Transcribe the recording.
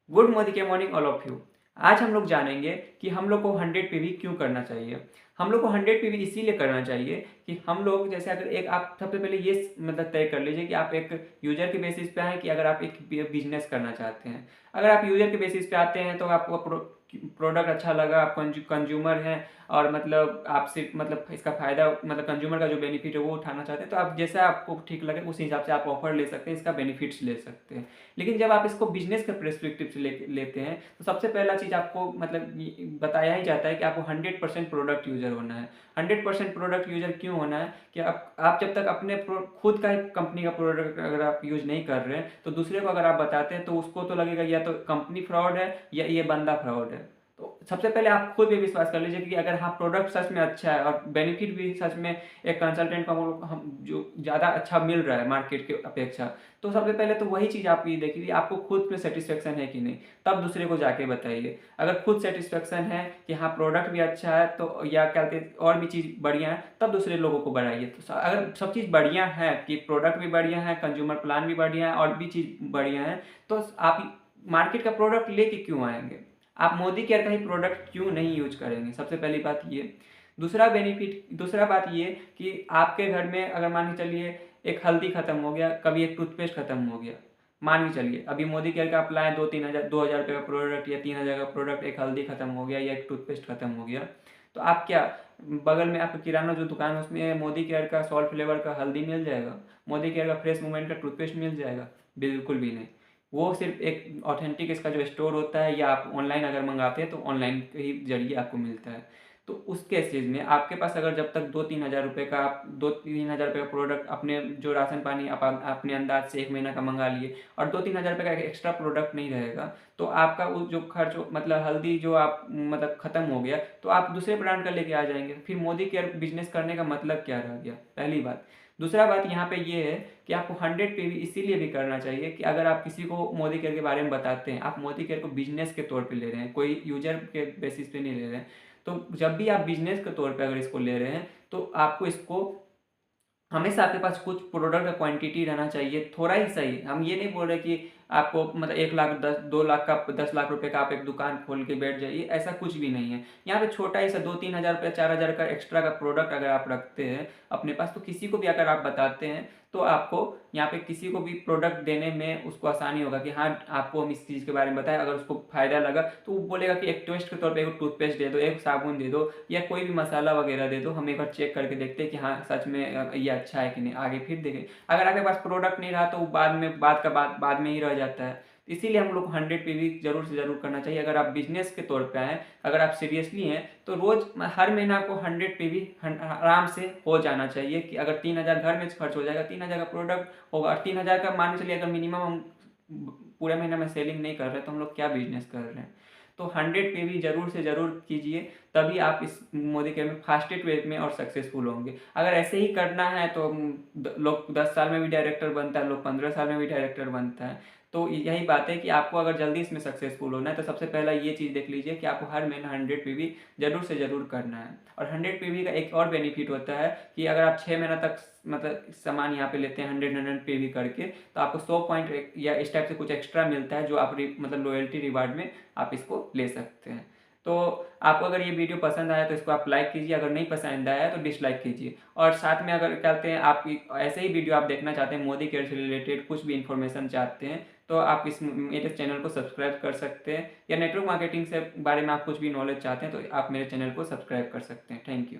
Good morning all of you. आज हम लोग जानेंगे कि हम लोग को 100 पीवी क्यों करना चाहिए। हम लोग को 100 पीवी इसीलिए करना चाहिए कि हम लोग जैसे अगर एक आप सबसे पहले ये मतलब तय कर लीजिए कि आप एक यूजर के बेसिस पे हैं कि अगर आप एक बिजनेस करना चाहते हैं। अगर आप यूजर के बेसिस पे आते हैं तो आपको प्रोडक्ट अच्छा लगा, आप कंज्यूमर हैं और मतलब आपसे मतलब इसका फ़ायदा मतलब कंज्यूमर का जो बेनिफिट है वो उठाना चाहते हैं, तो आप जैसा आपको ठीक लगे उस हिसाब से आप ऑफर ले सकते हैं, इसका बेनिफिट्स ले सकते हैं। लेकिन जब आप इसको बिजनेस के पर्सपेक्टिव से लेते हैं तो सबसे पहला चीज़ आपको मतलब बताया ही जाता है कि आपको 100% प्रोडक्ट यूजर होना है। 100% प्रोडक्ट यूजर क्यों होना है कि आप जब तक अपने खुद का कंपनी का प्रोडक्ट अगर आप यूज नहीं कर रहे हैं तो दूसरे को अगर आप बताते हैं तो उसको तो लगेगा या तो कंपनी फ्रॉड है या ये बंदा फ्रॉड है। तो सबसे पहले आप खुद भी विश्वास कर लीजिए कि अगर हाँ प्रोडक्ट सच में अच्छा है और बेनिफिट भी सच में एक कंसल्टेंट को हम जो ज़्यादा अच्छा मिल रहा है मार्केट के अपेक्षा, तो सबसे पहले तो वही चीज़ आप ये देखिए आपको खुद में सेटिस्फेक्शन है कि नहीं, तब दूसरे को जाके बताइए। अगर खुद सेटिस्फेक्शन है कि हाँ प्रोडक्ट भी अच्छा है तो या क्या कहते हैं और भी चीज़ बढ़िया है, तब दूसरे लोगों को बढ़ाइए। तो अगर सब चीज़ बढ़िया है कि प्रोडक्ट भी बढ़िया है, कंज्यूमर प्लान भी बढ़िया है और भी चीज़ बढ़िया है, तो आप मार्केट का प्रोडक्ट लेके क्यों आएंगे? आप मोदी केयर का ही प्रोडक्ट क्यों नहीं यूज करेंगे? सबसे पहली बात ये। दूसरा बात ये कि आपके घर में अगर मान के चलिए एक हल्दी खत्म हो गया, कभी एक टूथपेस्ट खत्म हो गया, मान के चलिए अभी मोदी केयर का अप्लाई 2-3 हज़ार 2 हज़ार रुपये का प्रोडक्ट या 3 हज़ार का प्रोडक्ट, एक हल्दी खत्म हो गया या एक टूथपेस्ट खत्म हो गया, तो आप क्या बगल में आपका किराना जो दुकान है उसमें मोदी केयर का सॉल्ट फ्लेवर का हल्दी मिल जाएगा, मोदी केयर का फ्रेश मूवमेंट का टूथपेस्ट मिल जाएगा? बिल्कुल भी नहीं। वो सिर्फ एक ऑथेंटिक इसका जो स्टोर होता है या आप ऑनलाइन अगर मंगाते हैं तो ऑनलाइन के ही जरिए आपको मिलता है। तो उस केसेज में आपके पास अगर जब तक 2-3 हज़ार रुपये का आप 2-3 हज़ार रुपये का प्रोडक्ट अपने जो राशन पानी आप अपने अंदाज से 1 महीना का मंगा लिए और 2-3 हज़ार रुपये का एक्स्ट्रा प्रोडक्ट नहीं रहेगा, तो आपका वो जो खर्च मतलब हल्दी जो आप मतलब ख़त्म हो गया तो आप दूसरे ब्रांड का लेके आ जाएंगे, फिर मोदी केयर बिजनेस करने का मतलब क्या रह गया? पहली बात। दूसरा बात यहाँ पे ये है कि आपको 100 पीवी इसीलिए भी करना चाहिए कि अगर आप किसी को मोदी केयर के बारे में बताते हैं, आप मोदी केयर को बिजनेस के तौर पे ले रहे हैं, कोई यूजर के बेसिस पे नहीं ले रहे हैं। तो जब भी आप बिजनेस के तौर पे अगर इसको ले रहे हैं तो आपको इसको हमेशा आपके पास कुछ प्रोडक्ट का क्वांटिटी रहना चाहिए, थोड़ा ही सही। हम ये नहीं बोल रहे कि आपको मतलब 1 लाख 2 लाख का 10 लाख रुपए का आप एक दुकान खोल के बैठ जाइए, ऐसा कुछ भी नहीं है। यहाँ पे छोटा ही सा 2-3 हज़ार रुपये 4 हज़ार का एक्स्ट्रा का प्रोडक्ट अगर आप रखते हैं अपने पास, तो किसी को भी अगर आप बताते हैं तो आपको यहाँ पे किसी को भी प्रोडक्ट देने में उसको आसानी होगा कि हाँ आपको हम इस चीज़ के बारे में बताएं। अगर उसको फ़ायदा लगा तो वो बोलेगा कि एक टेस्ट के तौर पे एक टूथपेस्ट दे दो, एक साबुन दे दो या कोई भी मसाला वगैरह दे दो, हम एक बार चेक करके देखते हैं कि हाँ सच में ये अच्छा है कि नहीं, आगे फिर देखें। अगर आपके पास प्रोडक्ट नहीं रहा तो वो बाद में ही रह जाता है। इसीलिए हम लोग 100 पीवी जरूर से जरूर करना चाहिए। अगर आप बिजनेस के तौर पे आए, अगर आप सीरियसली हैं तो रोज हर महीना आपको 100 पीवी आराम से हो जाना चाहिए कि अगर 3 हज़ार घर में खर्च हो जाएगा, 3 हज़ार का प्रोडक्ट होगा और 3 हज़ार का मान के चलिए अगर मिनिमम हम पूरे महीने में सेलिंग नहीं कर रहे तो हम लोग क्या बिजनेस कर रहे हैं? तो 100 पे भी जरूर से जरूर कीजिए, तभी आप इस मोदी केयर में फास्टेस्ट वे में और सक्सेसफुल होंगे। अगर ऐसे ही करना है तो लोग 10 साल में भी डायरेक्टर बनता है, लोग 15 साल में भी डायरेक्टर बनता है। तो यही बात है कि आपको अगर जल्दी इसमें सक्सेसफुल होना है तो सबसे पहला ये चीज़ देख लीजिए कि आपको हर महीना 100 पीवी जरूर से जरूर करना है। और 100 पीवी का एक और बेनिफिट होता है कि अगर आप 6 महीना तक मतलब सामान यहाँ पे लेते हैं 100 पीवी करके, तो आपको 100 पॉइंट या इस टाइप से कुछ एक्स्ट्रा मिलता है जो आप मतलब लॉयल्टी रिवार्ड में आप इसको ले सकते हैं। तो आपको अगर ये वीडियो पसंद आया तो इसको आप लाइक कीजिए, अगर नहीं पसंद आया तो डिसलाइक कीजिए। और साथ में अगर कहते हैं आप ऐसे ही वीडियो आप देखना चाहते हैं, मोदी केयर से रिलेटेड कुछ भी इन्फॉर्मेशन चाहते हैं, तो आप इस मेरे चैनल को सब्सक्राइब कर सकते हैं। या नेटवर्क मार्केटिंग से बारे में आप कुछ भी नॉलेज चाहते हैं तो आप मेरे चैनल को सब्सक्राइब कर सकते हैं। Thank you.